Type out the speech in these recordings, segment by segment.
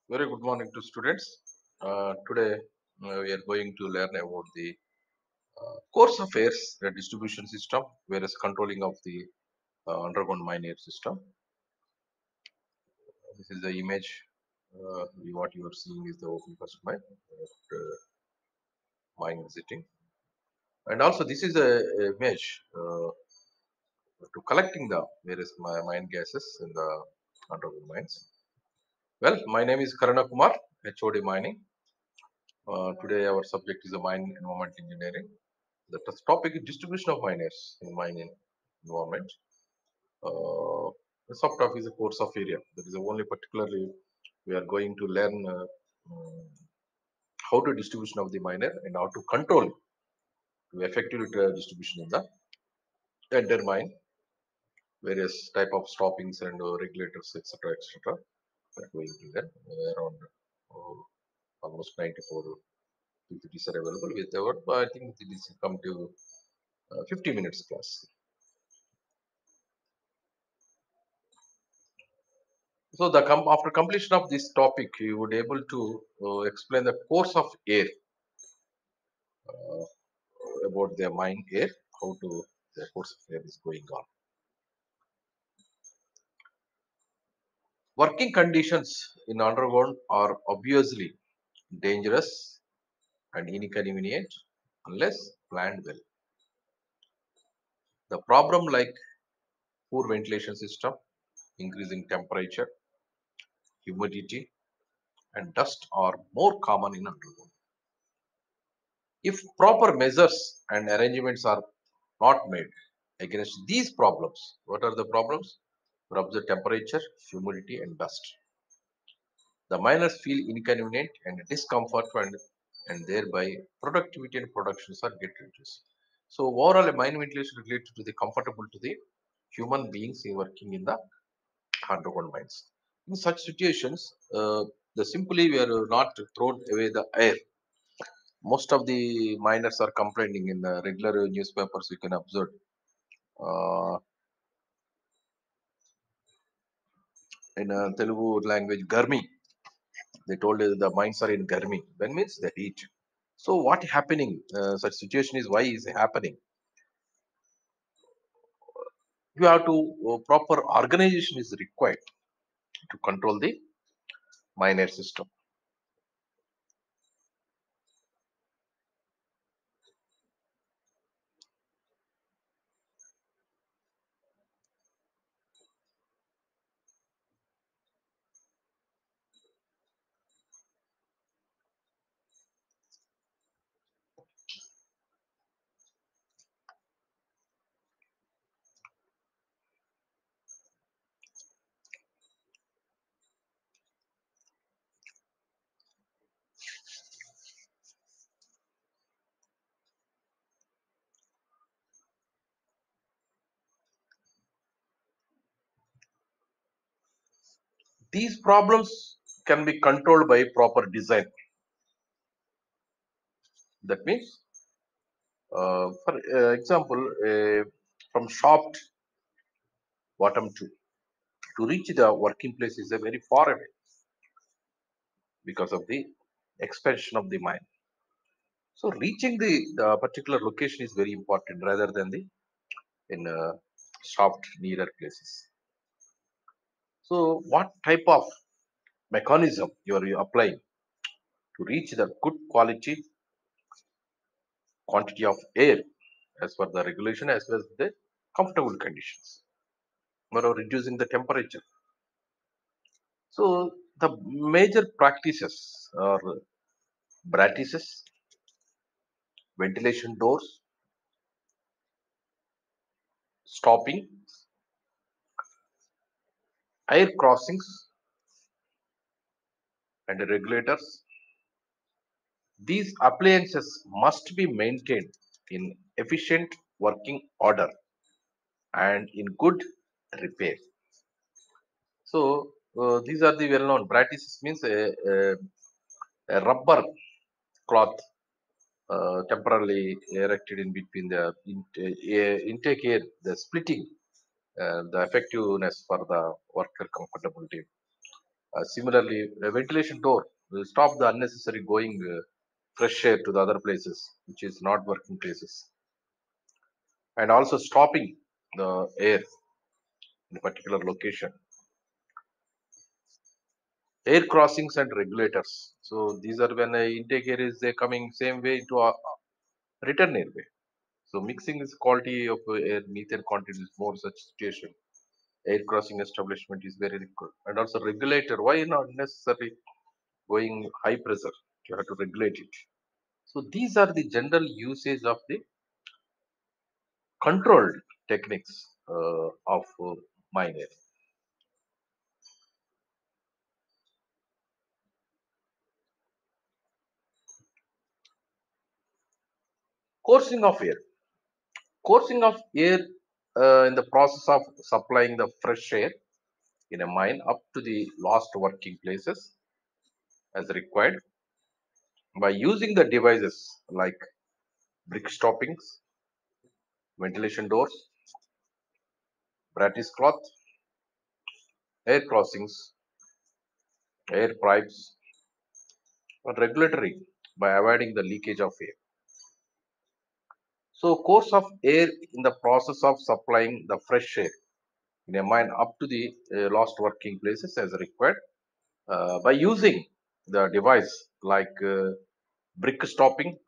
Very good morning to students. Today we are going to learn about the course affairs, the distribution system, whereas controlling of the underground mine air system. This is the image. What you are seeing is the open first mine, mine visiting, and also this is a image to collecting the various mine gases in the underground mines. Well, my name is Karana Kumar, HOD Mining. Today our subject is the mine environment engineering. The topic is distribution of miners in mining environment. The subtopic is a course of area. That is the only particularly we are going to learn how to distribution of the miner and how to control to effectively distribution in the entire mine, various type of stoppings and regulators, etc., etc. We are going to learn around uh, almost 94 PPTs are available with our. I think it is come to 50 minutes class. So after completion of this topic, you would able to explain the course of air about the mine air, how to the course of air is going on. Working conditions in underground are obviously dangerous and inconvenient unless planned well. The problem like poor ventilation system, increasing temperature, humidity, and dust are more common in underground. If proper measures and arrangements are not made against these problems, what are the problems? Rub the temperature, humidity, and dust. The miners feel inconvenient and discomfort, and thereby productivity and productions are get reduced. So overall, a mine ventilation related to the comfortable to the human beings working in the underground mines. In such situations, the simply we are not thrown away the air. Most of the miners are complaining in the regular newspapers. You can observe uh, in Telugu language, Garmi. They told the mines are in Garmi. When means the heat. So what happening? Such situation is why is happening. You have to proper organization is required to control the miner system. These problems can be controlled by proper design. That means, for example, from shaft bottom to reach the working place is a very far away because of the expansion of the mine. So reaching the particular location is very important rather than the in soft nearer places. So what type of mechanism you are applying to reach the good quality quantity of air as per the regulation as well as the comfortable conditions or reducing the temperature. So the major practices are brattices, ventilation doors, stopping, air crossings, and regulators. These appliances must be maintained in efficient working order and in good repair. So these are the well-known. Brattices means a rubber cloth temporarily erected in between the intake air, the splitting, the effectiveness for the worker comfortability. Similarly, a ventilation door will stop the unnecessary going fresh air to the other places, which is not working places, and also stopping the air in a particular location. Air crossings and regulators. So these are when intake air is coming same way to a return airway. So mixing is quality of air, methane quantity is more such situation. Air crossing establishment is very good. And also regulator. Why not necessarily going high pressure? You have to regulate it. So these are the general usage of the controlled techniques of mine air. Coursing of air. Coursing of air in the process of supplying the fresh air in a mine up to the last working places as required by using the devices like brick stoppings, ventilation doors, brattice cloth, air crossings, air pipes, and regulatory by avoiding the leakage of air. So, course of air in the process of supplying the fresh air in a mine up to the last working places as required by using the device like brick stopping,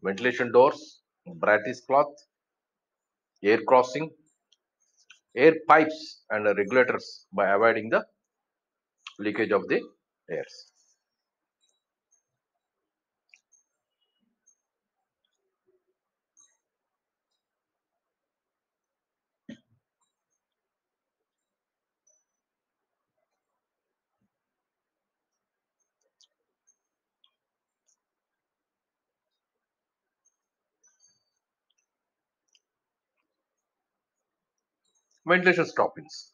ventilation doors, brattice cloth, air crossing, air pipes, and regulators by avoiding the leakage of the airs. Ventilation stoppings.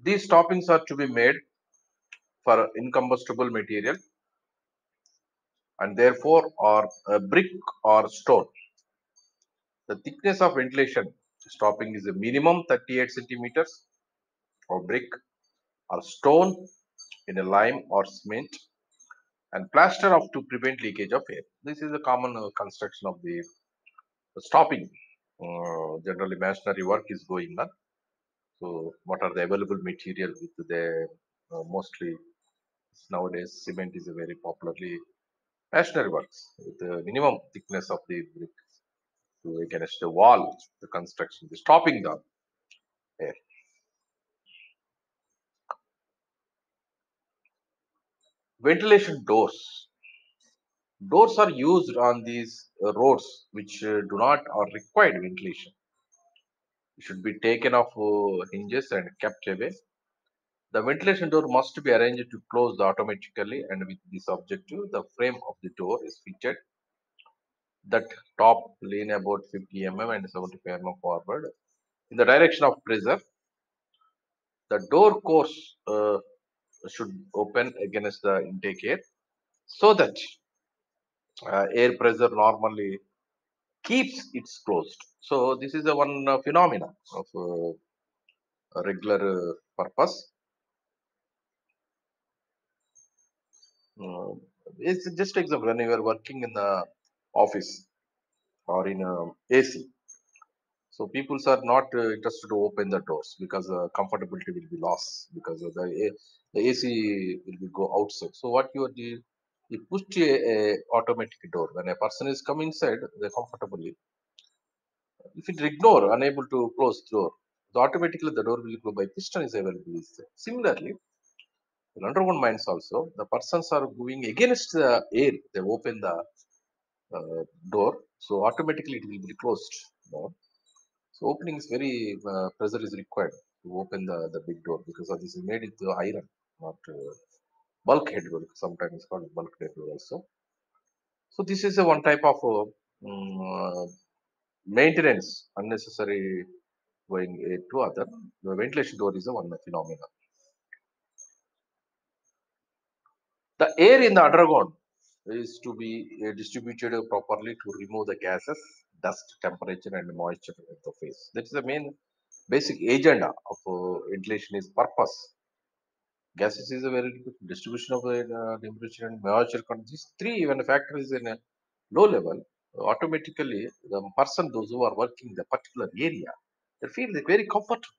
These stoppings are to be made for incombustible material and therefore are a brick or stone. The thickness of ventilation stopping is a minimum 38 centimeters for brick or stone in a lime or cement and plaster of to prevent leakage of air. This is a common construction of the stopping. Generally, masonry work is going on. So, what are the available material with the mostly nowadays cement is a very popularly masonry works with the minimum thickness of the brick to against the wall, the construction, the stopping the air. Ventilation doors. Doors are used on these roads which do not or required ventilation. It should be taken off hinges and kept away. The ventilation door must be arranged to close automatically and with this objective, the frame of the door is fitted that top lean about 50 mm and 75 mm forward. In the direction of pressure, the door course should open against the intake air so that air pressure normally keeps it closed. So this is a one phenomena of a regular purpose. Uh, it's just example when you are working in the office or in a AC. So people are not interested to open the doors because comfortability will be lost because of the AC will be go outside. So what you do, you push a automatic door. When a person is come inside, they comfortably. If it ignore, unable to close door, so automatically the door will go by piston is available. Similarly, in underground mines also, the persons are going against the air. They open the door, so automatically it will be closed. No? So opening is very pressure is required to open the big door because of this is made with iron, not bulkhead door. Sometimes it's called bulkhead door also. So this is a one type of maintenance unnecessary going to other. The ventilation door is a one phenomenon. The air in the underground is to be distributed properly to remove the gases, dust, temperature, and moisture at the face. That is the main. Basic agenda of ventilation is purpose. Gases is a very good distribution of the temperature and moisture content. These three when a factor is in a low level, automatically the person, those who are working in the particular area, they feel very comfortable,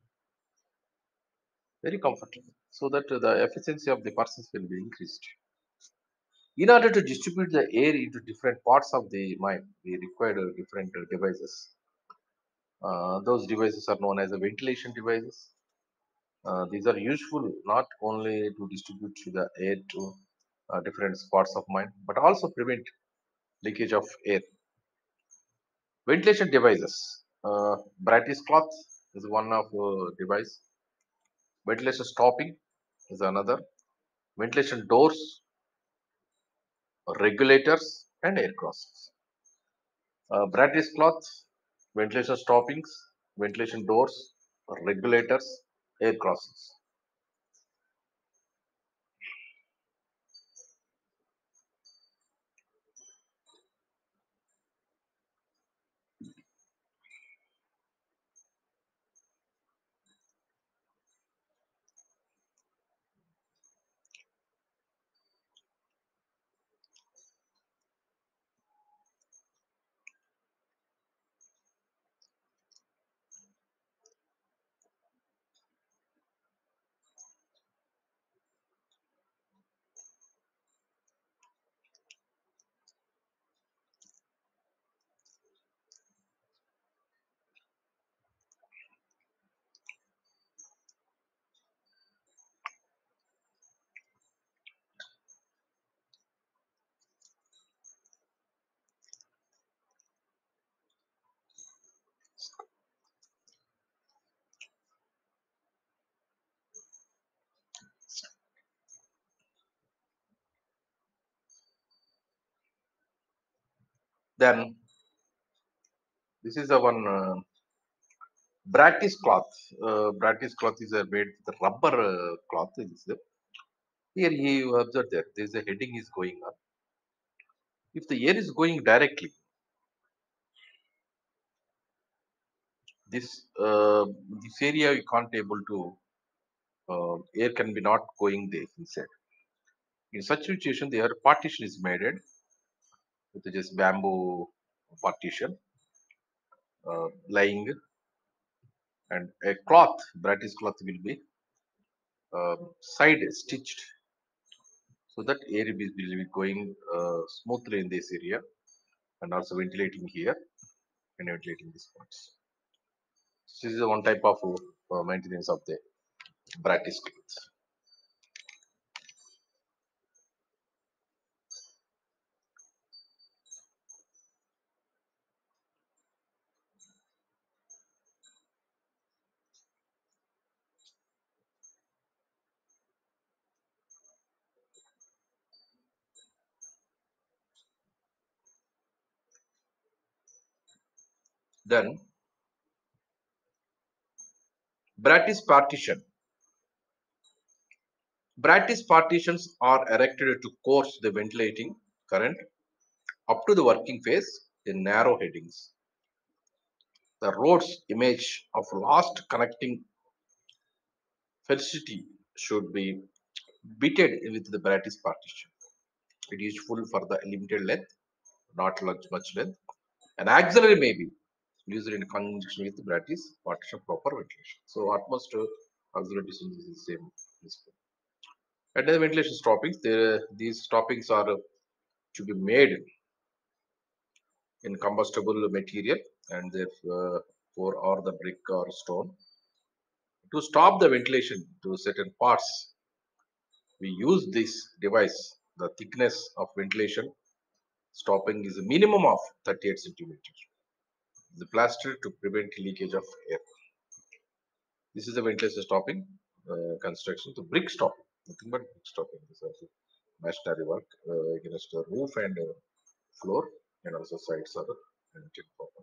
so that the efficiency of the persons will be increased. In order to distribute the air into different parts of the mind, we require different devices. Those devices are known as the ventilation devices. These are useful not only to distribute the air to different parts of mind, but also prevent leakage of air. Ventilation devices. Brightest cloth is one of device. Ventilation stopping is another. Ventilation doors, regulators, and air crossings. Brightest cloth, ventilation stoppings, ventilation doors, regulators, air crossings. Then this is the one Bratish cloth. Bratish cloth is made with rubber cloth. Here you observe that there is a heading is going on. If the air is going directly, this this area you can't able to air can be not going there inside. In such situation, the air partition is made with just bamboo partition lying, and a cloth, British cloth will be side stitched, so that air will be going smoothly in this area and also ventilating here and ventilating these parts. This is the one type of maintenance of the British cloth. Then British partition. British partitions are erected to course the ventilating current up to the working phase in narrow headings. The road's image of last connecting facility should be bitted with the British partition. It is useful for the limited length, not much length. An auxiliary may be used in conjunction with the British partition proper ventilation. So utmost auxiliary distance is the same principle. And the ventilation stoppings, these stoppings are to be made in combustible material and therefore or the brick or stone. To stop the ventilation to certain parts, we use this device. The thickness of ventilation stopping is a minimum of 38 centimeters. The plaster to prevent leakage of air. This is the ventilation stopping construction. The brick stopping, nothing but brick stopping. This is masonry work against the roof and floor, and also sides are painted proper.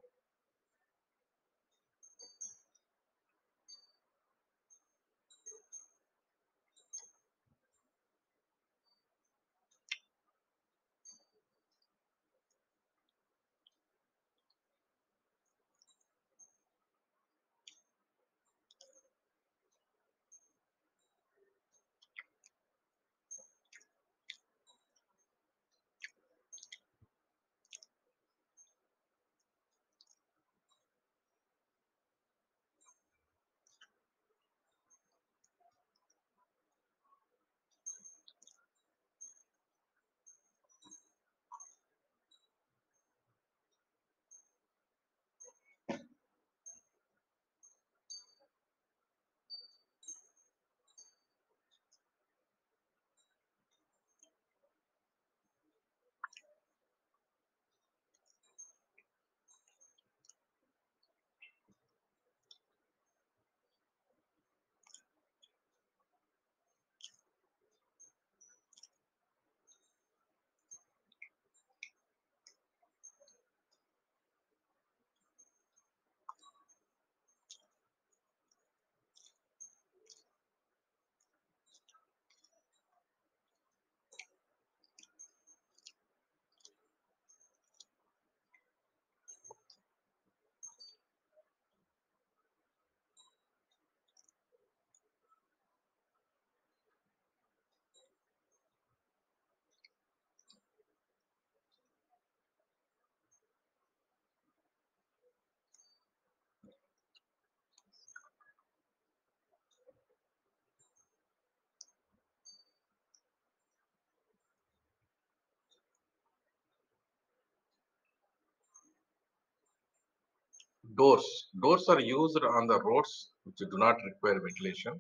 Doors are used on the roads which do not require ventilation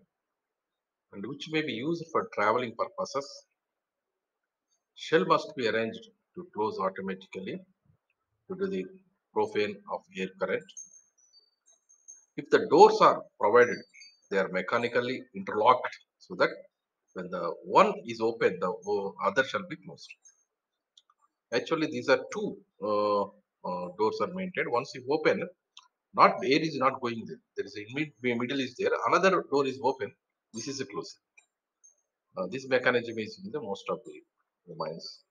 and which may be used for traveling purposes. Shell must be arranged to close automatically due to the profane of air current. If the doors are provided, they are mechanically interlocked so that when the one is open, the other shall be closed. Actually, these are two doors are maintained. Once you open, not air is not going there. There is a middle is there. Another door is open. This is a closed. This mechanism is in the most of the mines.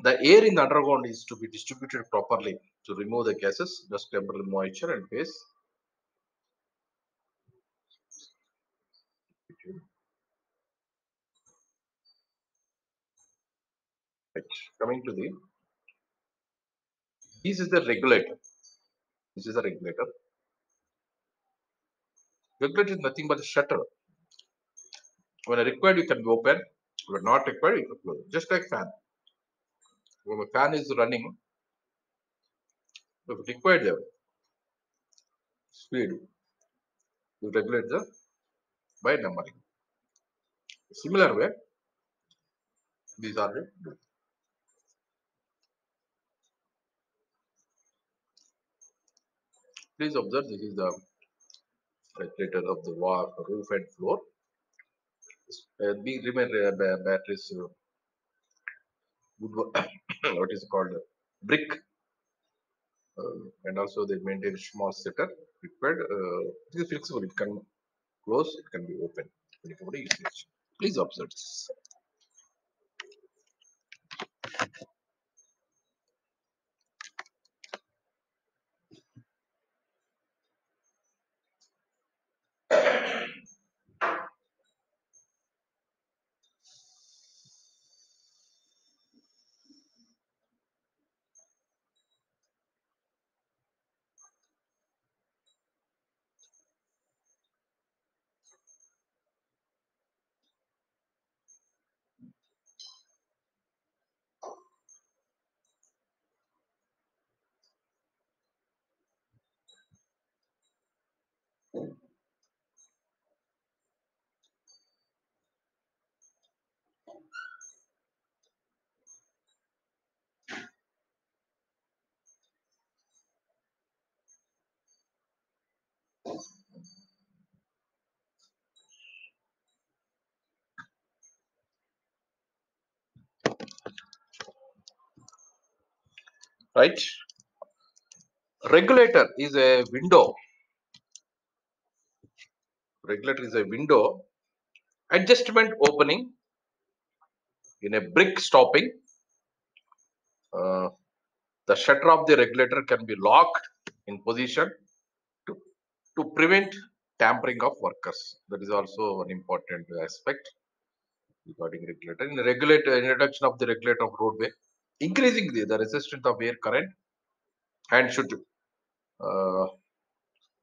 The air in the underground is to be distributed properly to remove the gases, dust, temporal moisture, and phase. Right. Coming to this is the regulator. This is the regulator. Regulator is nothing but a shutter. When required, you can be open. When not required, you can close. Just like fan. When a fan is running, if required the speed, you regulate the by numbering. Similar way, these are the. Please observe this is the regulator of the wall, roof, and floor. Remember batteries, wood, what is called brick, and also they maintain a small setup required. It is flexible. It can close. It can be open. Whenever usage. Please observe this. Right. Regulator is a window. Regulator is a window adjustment opening in a brick stopping. Uh, the shutter of the regulator can be locked in position to, to prevent tampering of workers. That is also an important aspect regarding regulator. In the regulator, introduction of the regulator of roadway, increasing the resistance of air current and should uh,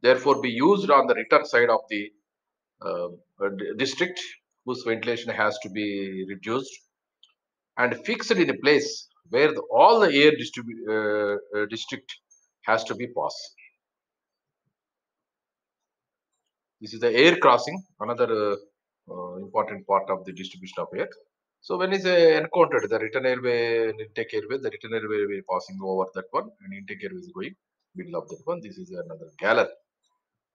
therefore be used on the return side of the district whose ventilation has to be reduced and fixed in a place where all the air district has to be passed. This is the air crossing, another important part of the distribution of air. So when is encountered, the return airway and intake airway, the return airway will be passing over that one, and intake airway is going middle of that one. This is another gallery.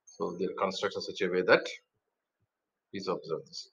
So they are constructed such a way that please observe this.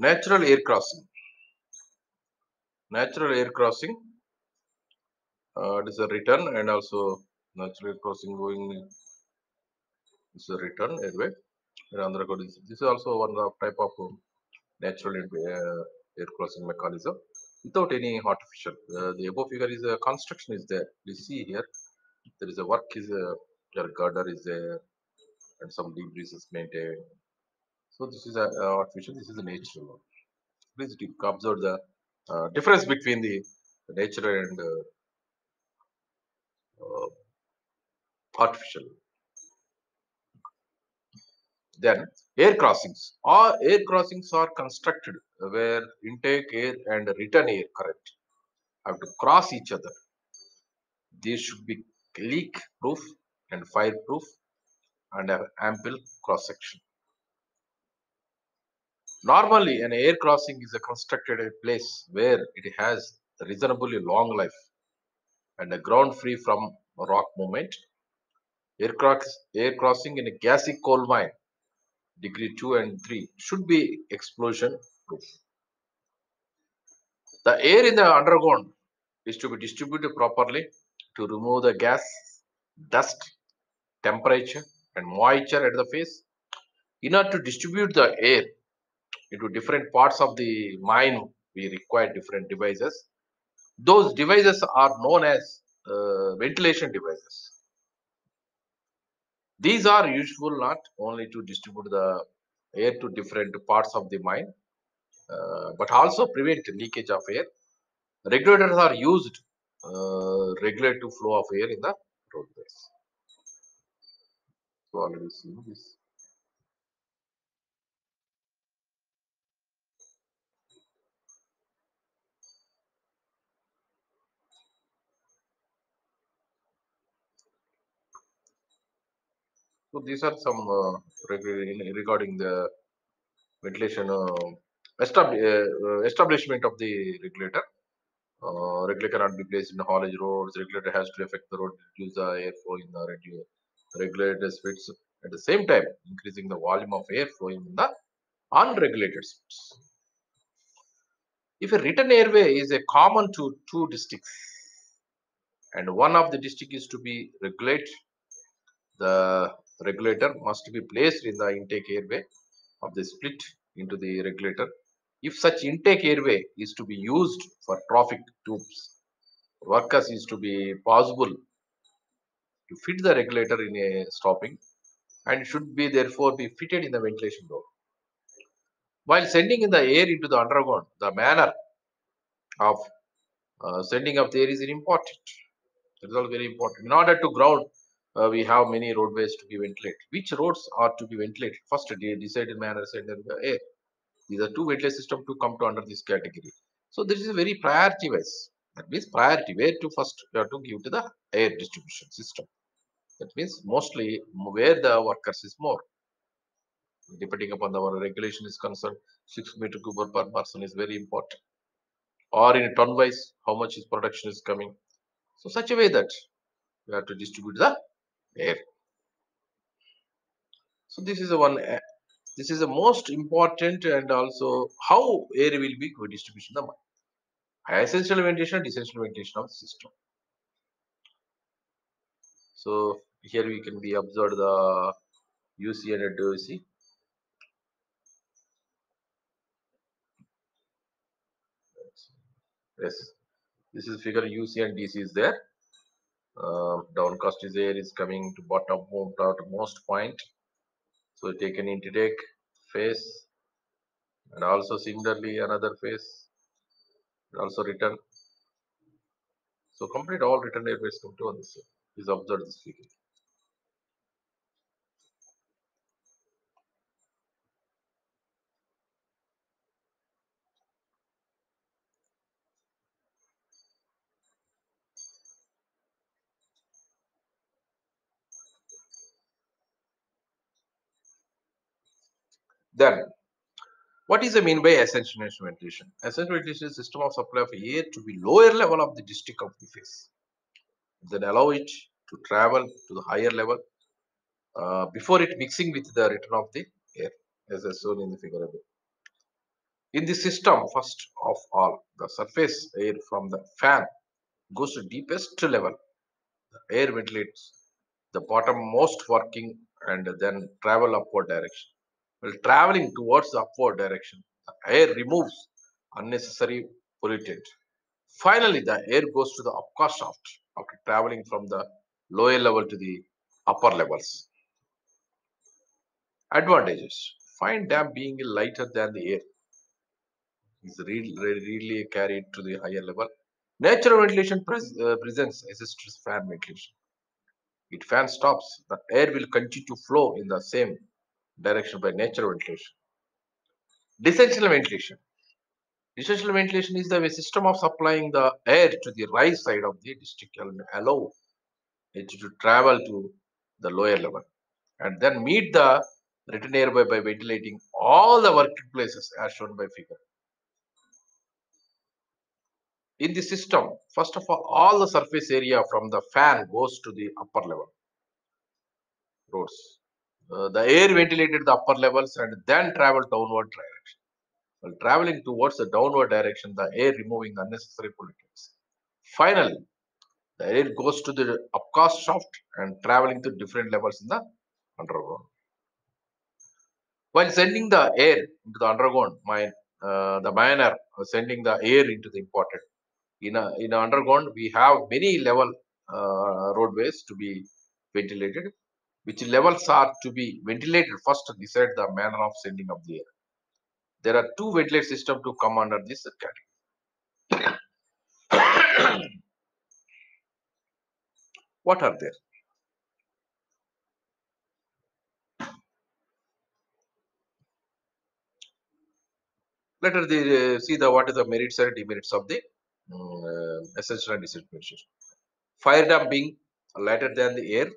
Natural air crossing. Natural air crossing. It is a return and also natural air crossing going is a return airway. And this is also one of type of natural air crossing mechanism without any artificial. The above figure is a construction is there. You see here, there is a work is a girder is there, and some debris is maintained. So this is a artificial. This is a natural one. Please observe the difference between the nature and artificial. Then air crossings. All air crossings are constructed where intake air and return air current have to cross each other. These should be leak proof and fire proof and have ample cross section. Normally, an air crossing is a constructed a place where it has a reasonably long life and a ground free from rock movement. Air crossing in a gassy coal mine, degree 2 and 3, should be explosion proof. The air in the underground is to be distributed properly to remove the gas, dust, temperature, and moisture at the face. In order to distribute the air into different parts of the mine, we require different devices. Those devices are known as ventilation devices. These are useful not only to distribute the air to different parts of the mine, but also prevent leakage of air. Regulators are used regulate to flow of air in the roadways. So already seen this. So these are some regarding the ventilation establishment of the regulator. Regulator cannot be placed in haulage roads. Regulator has to affect the road, reduce the airflow in the regulated speeds. At the same time, increasing the volume of air flowing in the unregulated speeds. If a written airway is a common to two districts, and one of the district is to be regulated, the regulator must be placed in the intake airway of the split into the regulator. If such intake airway is to be used for traffic tubes, workers is to be possible to fit the regulator in a stopping and should be therefore be fitted in the ventilation door. While sending in the air into the underground, the manner of sending of the air is important. That is all very important. In order to ground, we have many roadways to be ventilated. Which roads are to be ventilated? First, decided manner send in the air. These are two ventilation systems to come to under this category. So this is a very priority wise. That means priority where to first you have to give to the air distribution system. That means mostly where the workers is more. Depending upon our regulation is concerned, 6 meter cube per person is very important. Or in ton wise, how much is production is coming. So such a way that we have to distribute the air. So this is the one. This is the most important and also how air will be distribution the essential ventilation, essential ventilation of the system. So here we can be observed the UC and DOC. Yes, this is figure UC and DC is there. Downcast is air is coming to bottom most point. So take an intake phase and also similarly another phase and also return. So complete all return airways come to on this. Please observe this figure. Then what is the mean by essential ventilation? Essential ventilation is a system of supply of air to the lower level of the district of the phase. Then allow it to travel to the higher level before it mixing with the return of the air, as I shown in the figure above. In the system, first of all, the surface air from the fan goes to deepest level. The air ventilates the bottommost working and then travel upward direction. While traveling towards the upward direction, Air removes unnecessary pollutant. Finally, the air goes to the upcast shaft after traveling from the lower level to the upper levels. Advantages. Fine damp being lighter than the air is readily carried to the higher level. Natural ventilation presents assists fan ventilation. If fan stops, the air will continue to flow in the same direction by natural ventilation. Essential ventilation. Essential ventilation is the system of supplying the air to the right side of the district and allow it to travel to the lower level and then meet the written air by ventilating all the working places as shown by figure. In the system, first of all the surface area from the fan goes to the upper level roads. The air ventilated the upper levels and then travel downward direction. While traveling towards the downward direction, the air removing unnecessary pollutants. Finally, the air goes to the upcast shaft and traveling to different levels in the underground. While sending the air into the underground, the manner of sending the air into the important. In a underground, we have many level roadways to be ventilated, which levels are to be ventilated first to decide the manner of sending of the air. There are two ventilate systems to come under this category. What are there? Let us see the what is the merits and demerits of the essential and essential ventilation. Fire damp being lighter than the air,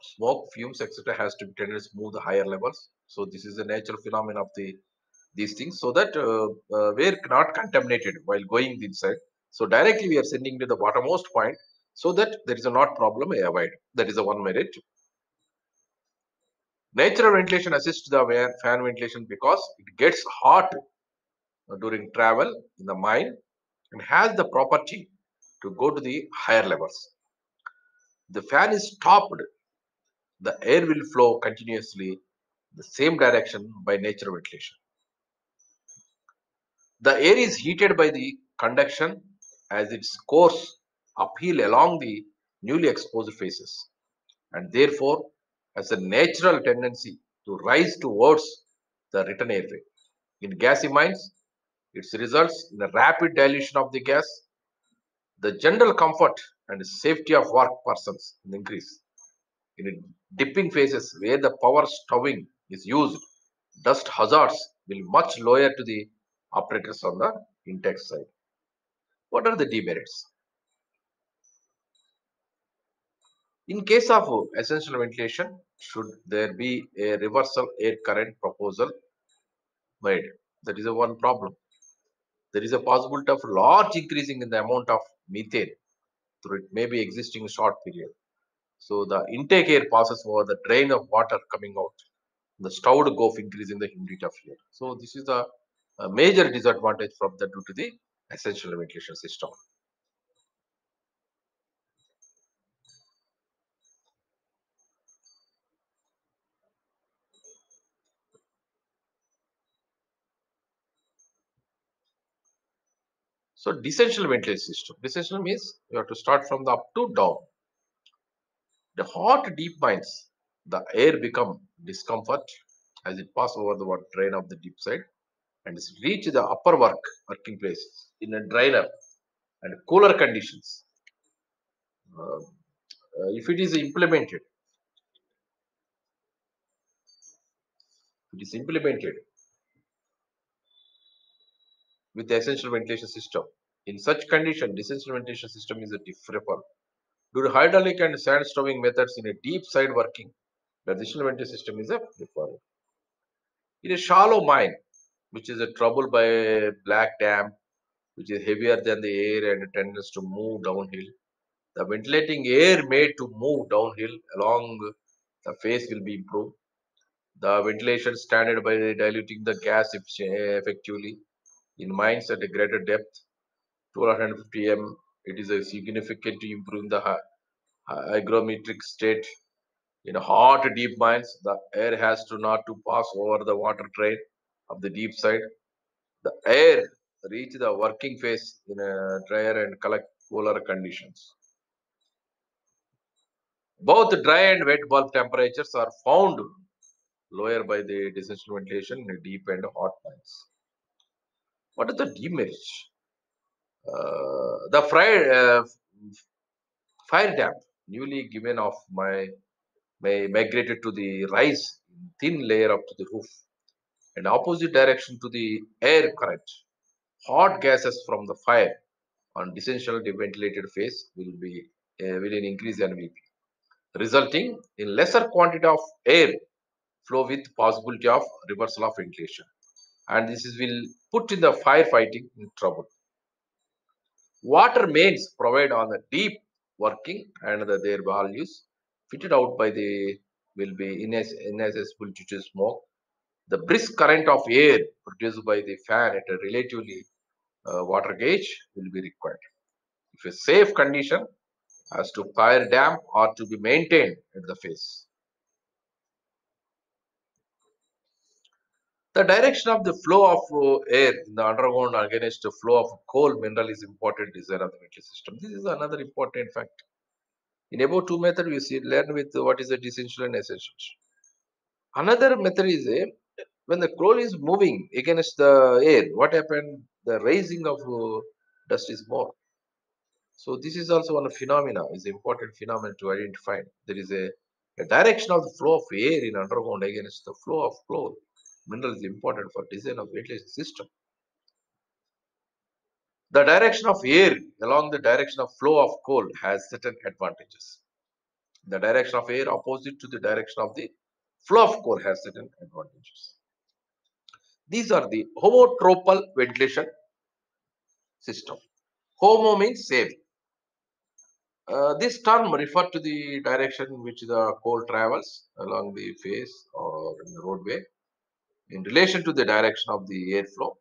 smoke, fumes, etc. has to be tended to move the higher levels. So this is the natural phenomenon of these things, so that we're not contaminated while going inside. So directly we are sending to the bottommost point, so that there is a not problem avoid. That is the one merit. Natural ventilation assists the fan ventilation because it gets hot during travel in the mine and has the property to go to the higher levels. The fan is stopped, the air will flow continuously the same direction by natural ventilation. The air is heated by the conduction as its course uphill along the newly exposed faces, and therefore has a natural tendency to rise towards the return airway. In gassy mines, it results in a rapid dilution of the gas. The general comfort and safety of work persons increase. In dipping phases where the power stowing is used, dust hazards will much lower to the operators on the intake side. What are the demerits? In case of essential ventilation, should there be a reversal air current proposal made? That is a one problem. There is a possibility of large increasing in the amount of methane through it may be existing short period. So the intake air passes over the drain of water coming out. The stowed gulf increasing the humidity of air. So this is the major disadvantage from the due to the essential ventilation system. So essential ventilation system. Essential means you have to start from the up to down. The hot deep mines, the air become discomfort as it passes over the water drain of the deep side and is reach the upper working place in a dryer and cooler conditions. If it is implemented with the essential ventilation system. In such condition, the essential ventilation system is a preferred. Due to hydraulic and sand stowing methods in a deep side working, the essential ventilation system is a preferred. In a shallow mine, which is a troubled by a black dam, which is heavier than the air and tends to move downhill, the ventilating air made to move downhill along the face will be improved. The ventilation standard by diluting the gas effectively in mines at a greater depth 250 m. It is a significant to improve the hygrometric state. In hot deep mines, the air has to not to pass over the water drain of the deep side. The air reach the working phase in a drier and cooler conditions. Both dry and wet bulb temperatures are found lower by the descending ventilation in deep and hot mines. What is the demerits? The fire damp, newly given off may migrated to the rise in thin layer up to the roof and opposite direction to the air current. Hot gases from the fire on descending ventilated phase will increase and will be resulting in lesser quantity of air flow with possibility of reversal of ventilation. And this is will put in the firefighting in trouble. Water mains provide on the deep working and their values fitted out by the will be inaccessible due to smoke. The brisk current of air produced by the fan at a relatively water gauge will be required. If a safe condition as to fire dam or to be maintained at the face. The direction of the flow of air in the underground against the flow of coal mineral is important design of the ventilation system. This is another important fact. In about two method, we see learn with what is the essential and essential. Another method is when the coal is moving against the air, what happened? The raising of dust is more. So this is also one phenomena, is important phenomenon to identify. There is a direction of the flow of air in underground against the flow of coal. Mineral is important for design of ventilation system. The direction of air along the direction of flow of coal has certain advantages. The direction of air opposite to the direction of the flow of coal has certain advantages. These are the homotropal ventilation system. Homo means same. This term refers to the direction in which the coal travels along the face or in the roadway in relation to the direction of the airflow.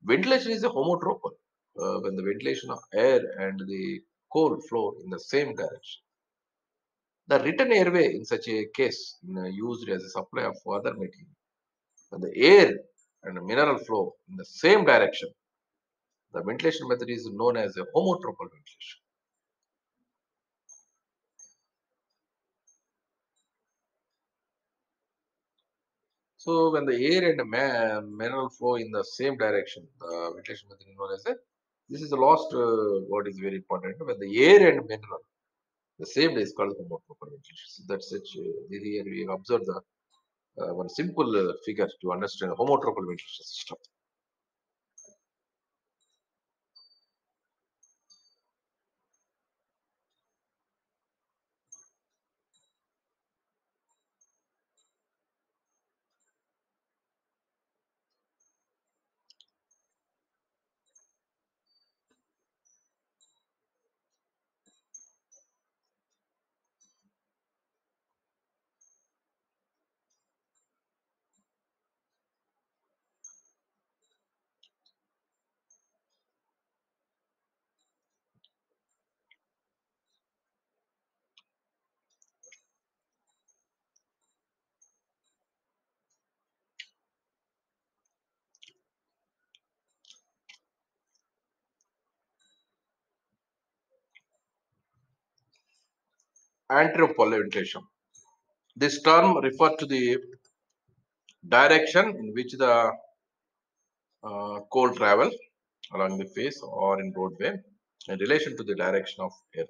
Ventilation is a homotropal when the ventilation of air and the coal flow in the same direction. The written airway in such a case used as a supply of other material. When the air and the mineral flow in the same direction, the ventilation method is known as a homotropal ventilation. So when the air and the mineral flow in the same direction, the ventilation method is known as a. This is the last word is very important. When the air and mineral the same is called homotropal ventilation. So that's such. Here we observe the one simple figure to understand homotropal ventilation system. Antropal ventilation. This term refers to the direction in which the coal travel along the face or in roadway in relation to the direction of air.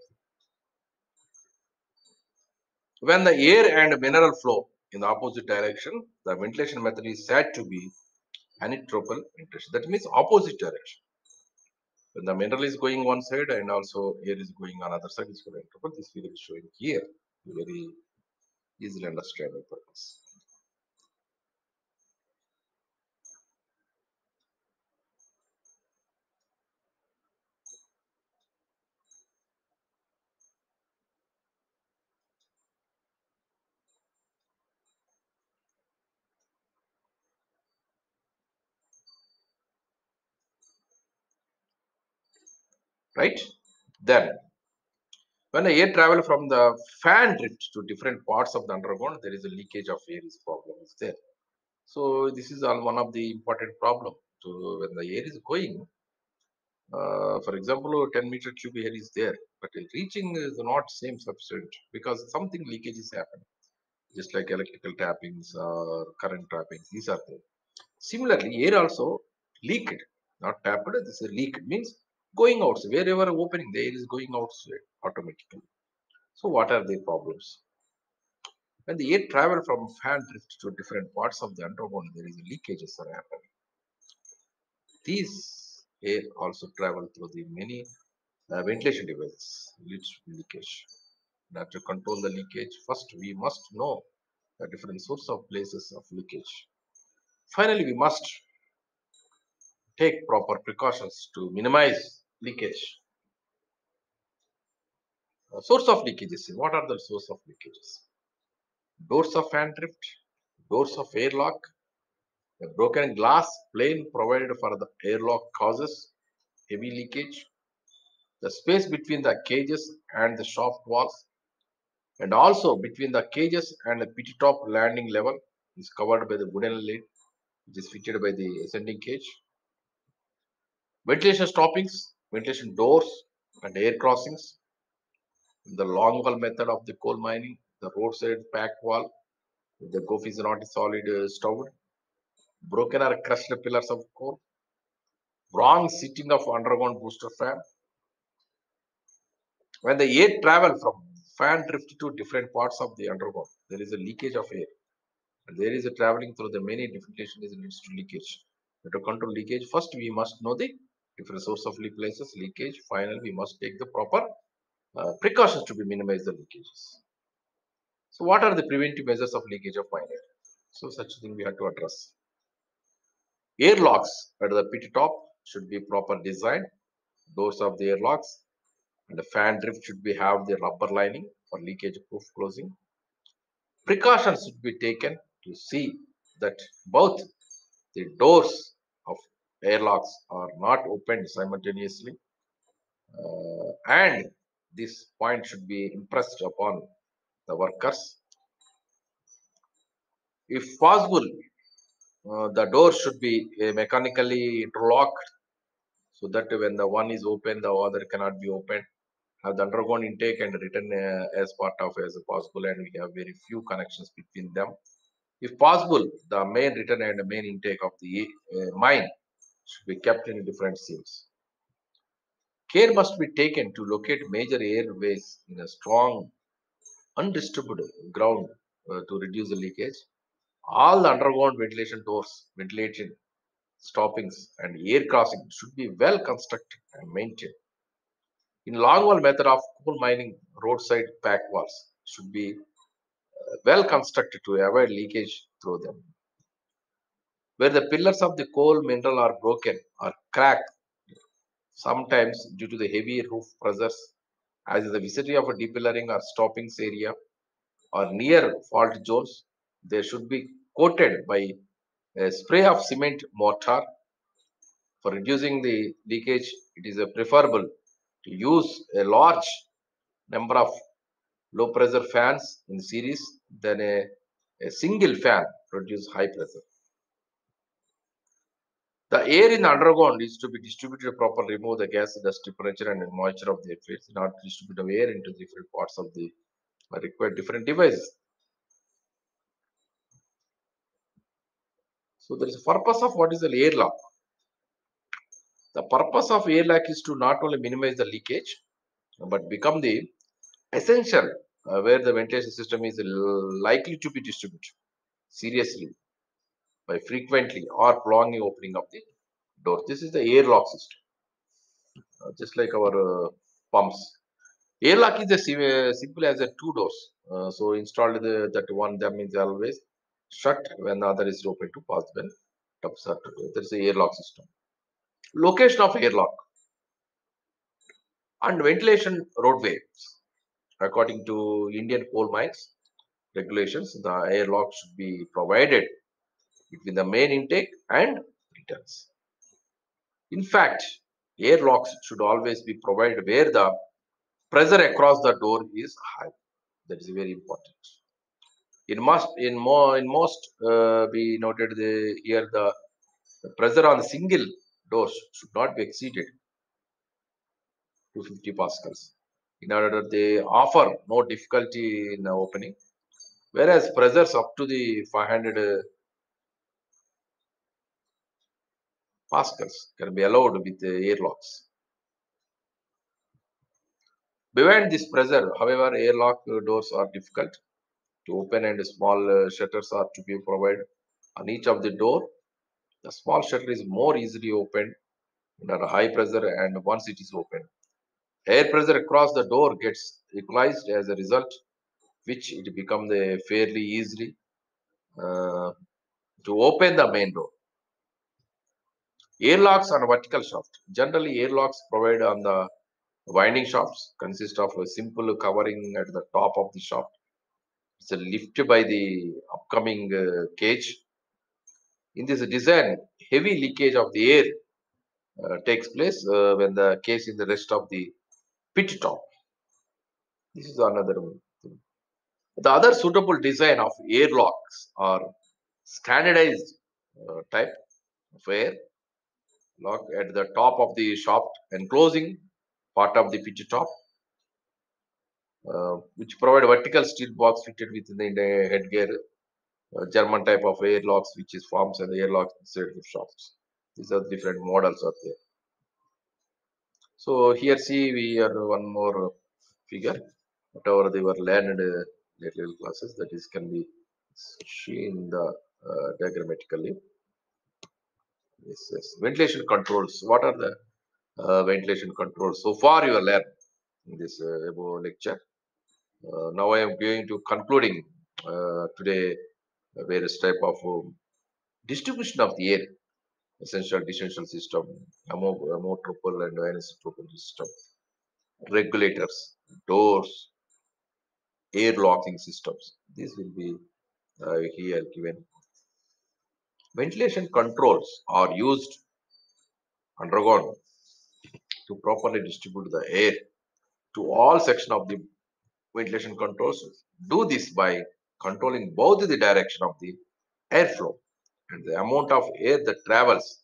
When the air and mineral flow in the opposite direction, the ventilation method is said to be anitropal ventilation. That means opposite direction. When the mineral is going one side and also air is going on other side, it's called anitropal. This figure is showing here. Very easily understandable purpose. Right? Then when the air travel from the fan drift to different parts of the underground, there is a leakage of air is problem is there. So this is one of the important problem So when the air is going, for example, 10 meter cube air is there, but reaching is not same sufficient because something leakage is happening, just like electrical tappings or current tappings. These are there. Similarly, air also leaked, not tapped. This is leaked means going outside. Wherever opening, the air is going outside automatically. So what are the problems? When the air travel from fan drift to different parts of the underground, there is leakages are happening. These air also travel through the many ventilation devices, leads to leakage. Now to control the leakage, first we must know the different source of places of leakage. Finally, we must take proper precautions to minimize leakage. Source of leakages. What are the source of leakages? Doors of fan drift, doors of airlock, a broken glass plane provided for the airlock causes heavy leakage. The space between the cages and the shaft walls, and also between the cages and the pitty top landing level, is covered by the wooden lid, which is fitted by the ascending cage. Ventilation stoppings, ventilation doors, and air crossings. The long wall method of the coal mining, the roadside pack wall, the goof is not solid stowed, broken or crushed pillars of coal, wrong seating of underground booster fan. When the air travel from fan drift to different parts of the underground, there is a leakage of air. And there is a traveling through the many different stations leads to leakage. To control leakage, first we must know the different source of leak places, leakage. Finally, we must take the proper precautions to be minimize the leakages. So, what are the preventive measures of leakage of mine air? So, such a thing we have to address. Airlocks at the pit top should be proper designed. Doors of the airlocks and the fan drift should be have the rubber lining for leakage proof closing. Precautions should be taken to see that both the doors of airlocks are not opened simultaneously, and this point should be impressed upon the workers. If possible, the door should be mechanically interlocked so that when the one is open, the other cannot be opened. Have the undergone intake and written as part of as possible, and we have very few connections between them. If possible, the main return and the main intake of the mine should be kept in different seams. Care must be taken to locate major airways in a strong, undisturbed ground to reduce the leakage. All the underground ventilation doors, ventilation stoppings, and air crossing should be well constructed and maintained. In long wall method of coal mining, roadside pack walls should be well constructed to avoid leakage through them. Where the pillars of the coal mineral are broken or cracked, sometimes due to the heavy roof pressures, as in the vicinity of a depillaring or stoppings area or near fault zones, they should be coated by a spray of cement mortar. For reducing the leakage, it is preferable to use a large number of low pressure fans in series than a single fan produce high pressure. The air in the underground is to be distributed properly, remove the gas, dust, temperature, and moisture of the airfields, not distribute the air into different parts of the required different devices. So there is a purpose of what is the airlock. The purpose of airlock is to not only minimize the leakage, but become the essential where the ventilation system is likely to be distributed seriously by frequently or prolonging opening of the door. This is the airlock system, just like our pumps. Airlock is as simple as a two doors. So installed that one them is always shut when the other is open to pass when taps are. There is a airlock system. Location of airlock and ventilation roadways. According to Indian coal mines regulations, the airlock should be provided between the main intake and returns. In fact, airlocks should always be provided where the pressure across the door is high. That is very important. It must in most be noted here the The pressure on the single doors should not be exceeded 250 pascals. In order that they offer no difficulty in opening, whereas pressures up to the 500 pascals can be allowed with airlocks. Beyond this pressure, however, airlock doors are difficult to open and small shutters are to be provided on each of the door. The small shutter is more easily opened under high pressure and once it is opened. Air pressure across the door gets equalized as a result, which it becomes fairly easily uh, to open the main door. Airlocks on a vertical shaft. Generally, airlocks provided on the winding shafts consist of a simple covering at the top of the shaft. It's a lift by the upcoming cage. In this design, heavy leakage of the air takes place when the cage in the rest of the pit top. This is another thing. The other suitable design of airlocks are standardized type of air lock at the top of the shaft enclosing part of the pit top, which provide vertical steel box fitted within the headgear. German type of airlocks, which is forms and airlocks inside the shafts. These are different models are there. So here see we are one more figure. Whatever they were learned late level classes, that is can be seen the diagrammatically. Yes, yes. Ventilation controls. What are the ventilation controls? So far you have learned in this above lecture. Now I am going to concluding today various type of distribution of the air, essential essential system, homotropal and anisotropal system, regulators, doors, air locking systems. This will be here given. Ventilation controls are used undergone to properly distribute the air to all sections of the ventilation controls. Do this by controlling both the direction of the airflow and the amount of air that travels.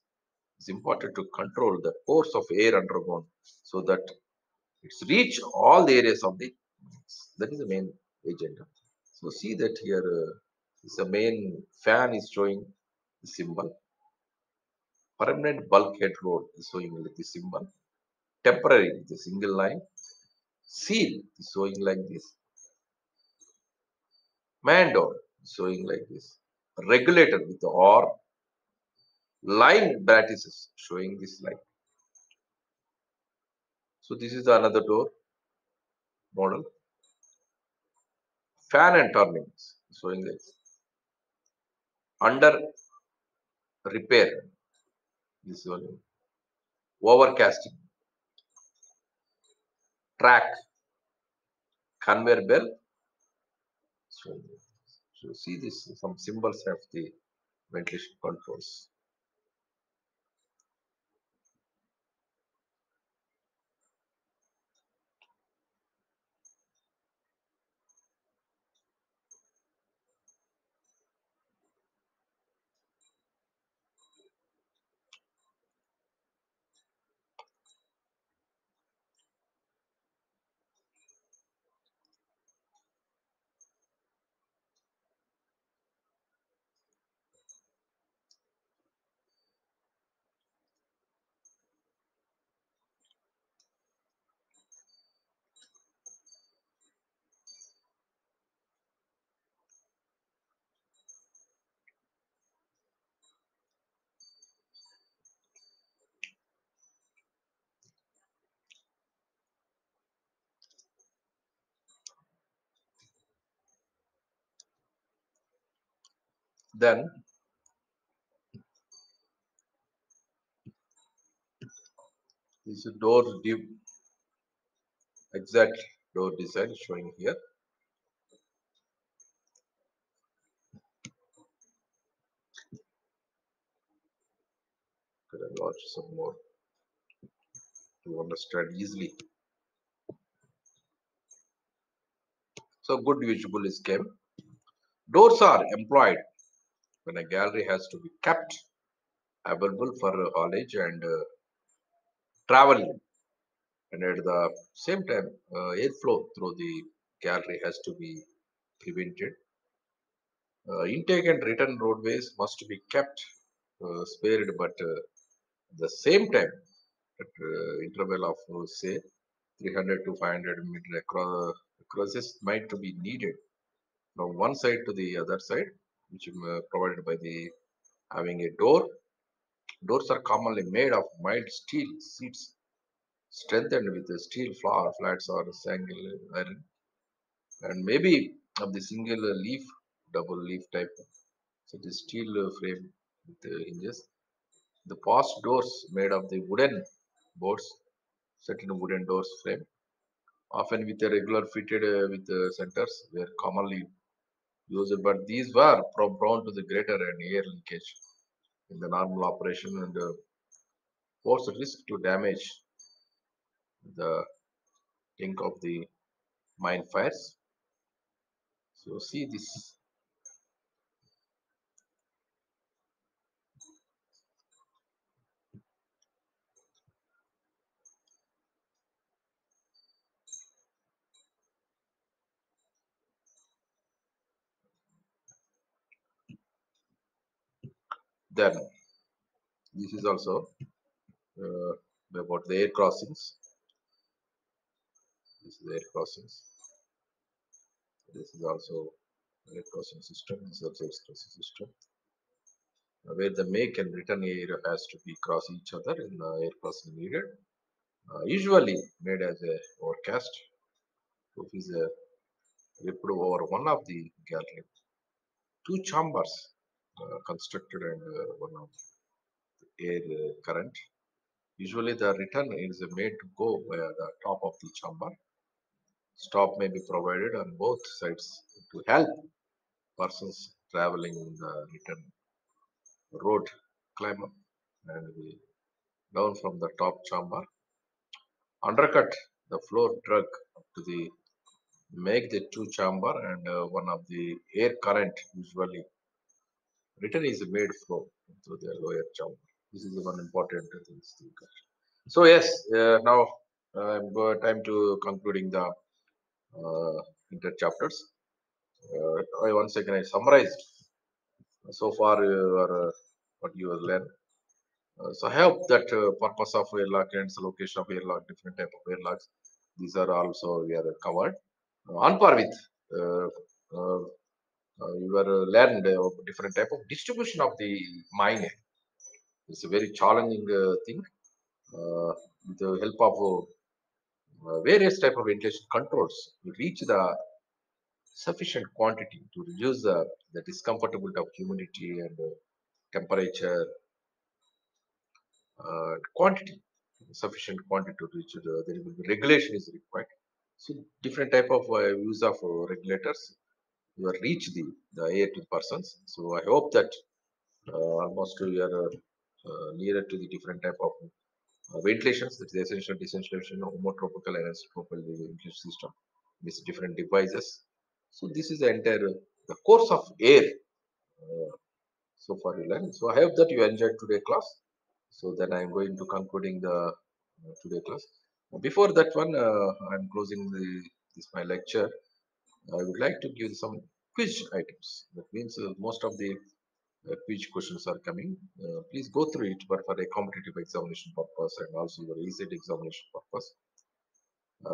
It's important to control the course of air undergone so that it's reach all the areas of the that is the main agenda. So see that here is the main fan is showing the symbol. Permanent bulkhead road is showing like the symbol. Temporary the single line. Seal is showing like this. Man door is showing like this. Regulator with the or line braces showing this line. So this is another door model. Fan and turning showing this. Under repair this one. Overcasting. Track. Conveyor belt. So see this some symbols of the ventilation controls. Then this door exact door design showing here. Could I watch some more to understand easily. So good visual is came. Doors are employed when a gallery has to be kept available for haulage and travel. And at the same time, airflow through the gallery has to be prevented. Intake and return roadways must be kept spared, but at the same time, at interval of say 300 to 500 meter crosses might to be needed from one side to the other side, which is provided by the having a door. Doors are commonly made of mild steel seats strengthened with a steel flats or single iron, and maybe of the single leaf, double leaf type. So the steel frame with hinges. The past doors made of the wooden boards set in a wooden doors frame, often with a regular fitted with centers, were commonly used, but these were prone to the greater and air leakage in the normal operation and pose a risk to damage the tank of the mine fires. So see this. Then this is also about the air crossings. This is air crossings. This is also air crossing system. This is also air crossing system where the make and return air has to be cross each other in the air crossing needed. Usually made as a overcast. Roof is ripped over one of the gallery. Two chambers constructed and one of air current. Usually the return is made to go via the top of the chamber. Stop may be provided on both sides to help persons traveling in the return road climb up and we down from the top chamber. Undercut the floor drug up to the make the two chamber and one of the air current usually return is made flow through the lower chamber. This is the one important thing. So yes, now time to concluding the inter chapters. I once again I summarized so far what you have learned. So I hope that purpose of airlock and location of airlock, different type of airlocks, these are also we are covered. On par with uh, uh, you are learned different type of distribution of the mine. It's a very challenging thing. With the help of various type of ventilation controls, we reach the sufficient quantity to reduce the discomfortability of humidity and temperature quantity, sufficient quantity to reach there will be regulation is required. So different type of use of regulators you will reach the air to persons. So I hope that almost we are nearer to the different type of ventilations, that is essential, decentral, homotropical and isotropal ventilation system with different devices. So this is the entire the course of air uh, so far you learned. So I hope that you enjoyed today class. So then I am going to concluding the today class. Before that one, I'm closing this my lecture. I would like to give some quiz items. That means most of the quiz questions are coming. Please go through it, but for a competitive examination purpose and also your ESET examination purpose.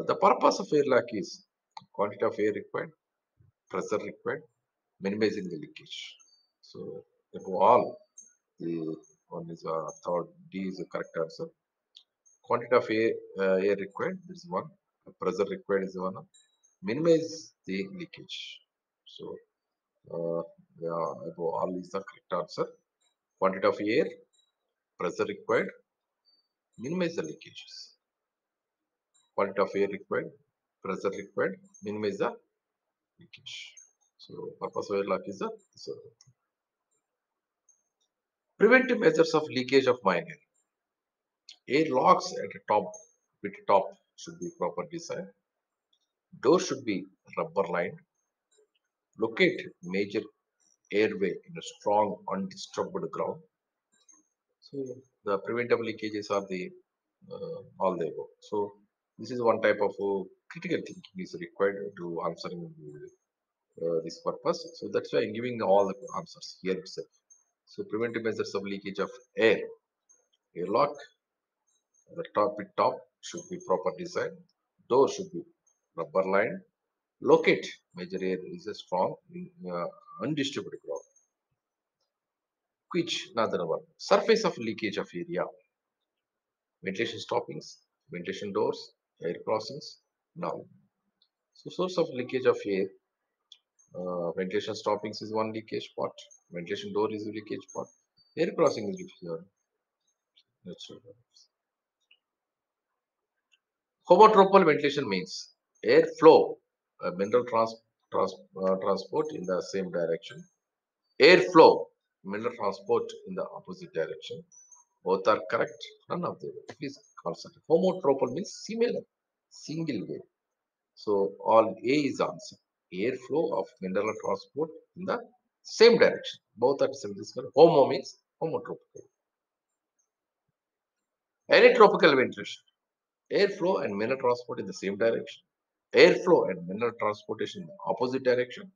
The purpose of airlock is quantity of air required, pressure required, minimizing the leakage. So above all, the one is third D is the correct answer. Quantity of air required is one. Pressure required is one. Minimize the leakage. So yeah, above all is the correct answer. Quantity of air, pressure required, minimize the leakages. Quantity of air required, pressure required, minimize the leakage. So purpose of airlock is the so preventive measures of leakage of mine air. Air locks at the top with top should be proper designed. Door should be rubber lined. Locate major airway in a strong undisturbed ground. So the preventable leakages are the all the above. So this is one type of critical thinking is required to answering this purpose. So that's why I'm giving all the answers here itself. So preventive measures of leakage of air, airlock, the top should be proper design, door should be rubber lined, locate major air is a strong undistributed ground. Which another one? Surface of leakage of area, ventilation stoppings, ventilation doors, air crossings. Now, so source of leakage of air, ventilation stoppings is one leakage part, ventilation door is a leakage part, air crossing is natural. Homotropal ventilation means air flow, mineral transport in the same direction. Air flow, mineral transport in the opposite direction. Both are correct. None of them. Please concentrate. Homotropal means similar, single way. So all A is answer. Air flow of mineral transport in the same direction. Both are similar. Homo means homotropical. Anitropical ventilation. Airflow and mineral transport in the same direction. Airflow and mineral transportation in the opposite direction.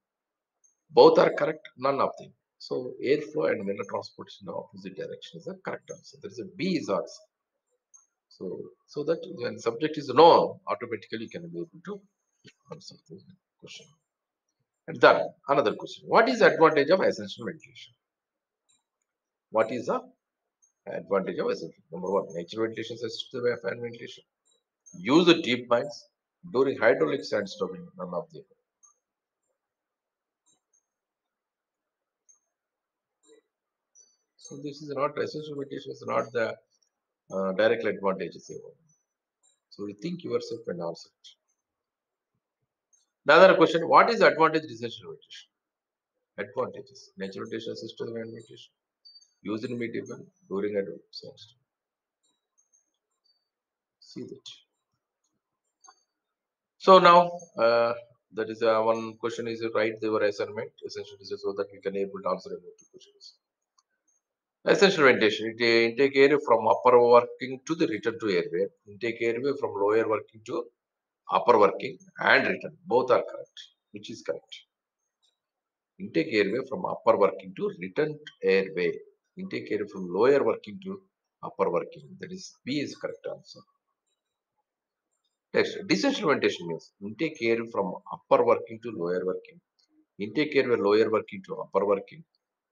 Both are correct. None of them. So airflow and mineral transportation in the opposite direction is the correct answer. There is a B is answer. So that when subject is known, automatically you can be able to answer the question. And then another question. What is the advantage of essential ventilation? What is the advantage of essential? Number one, natural ventilation assists the way of fan ventilation. Use the deep mines during hydraulic sandstorming. None of them. So this is not essential ventilation is not the direct advantages. So you think yourself and answer it. Another question: what is the advantage of essential ventilation? Advantages: natural ventilation assists the fan ventilation. Use in medieval during hydraulic sandstorm. See that. So now that is one question is write your assignment essentially so that we can able to answer about two questions. Essential ventilation intake air from upper working to the return to airway. Intake airway from lower working to upper working and return. Both are correct. Which is correct? Intake airway from upper working to return airway. Intake airway from lower working to upper working. That is B is correct answer. Next, descension ventilation means intake air from upper working to lower working. Intake air lower working to upper working.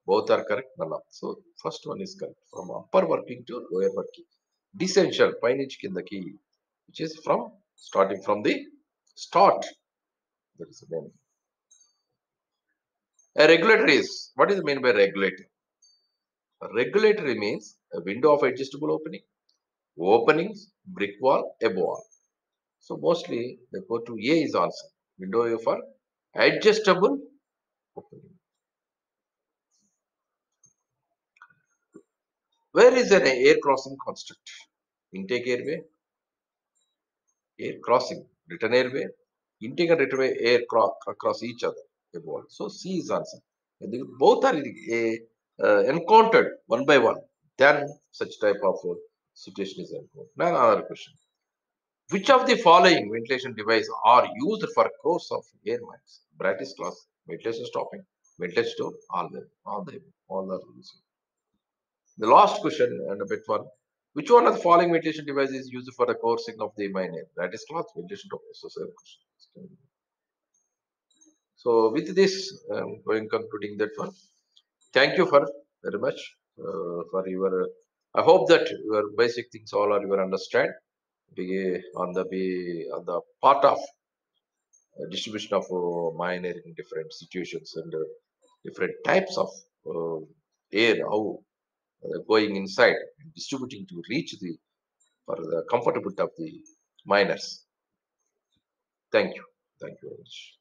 Both are correct. None of. So first one is correct. From upper working to lower working. Descension, pioneer kindaki, which is from starting from the start. That is the name. A regulator is, what is the mean by regulator? A regulator means a window of adjustable openings, brick wall, above wall. So mostly they go to A is answer. Window for adjustable opening. Where is an air crossing construct? Intake airway, air crossing, return airway, intake and return air across each other. So C is answer. And they both are encountered one by one. Then such type of situation is encountered. Now another question. Which of the following ventilation devices are used for course of air mines? Brightest class, ventilation stopping, ventilation door, all are used. The last question and a bit one. Which one of the following ventilation devices is used for the coursing of the mine air? Brightest class, ventilation door. So same question. So with this, going concluding that one. Thank you for very much for your. I hope that your basic things all are you understand. Be on the part of distribution of minor in different situations and different types of air how going inside and distributing to reach the for the comfortability of the miners. Thank you very much.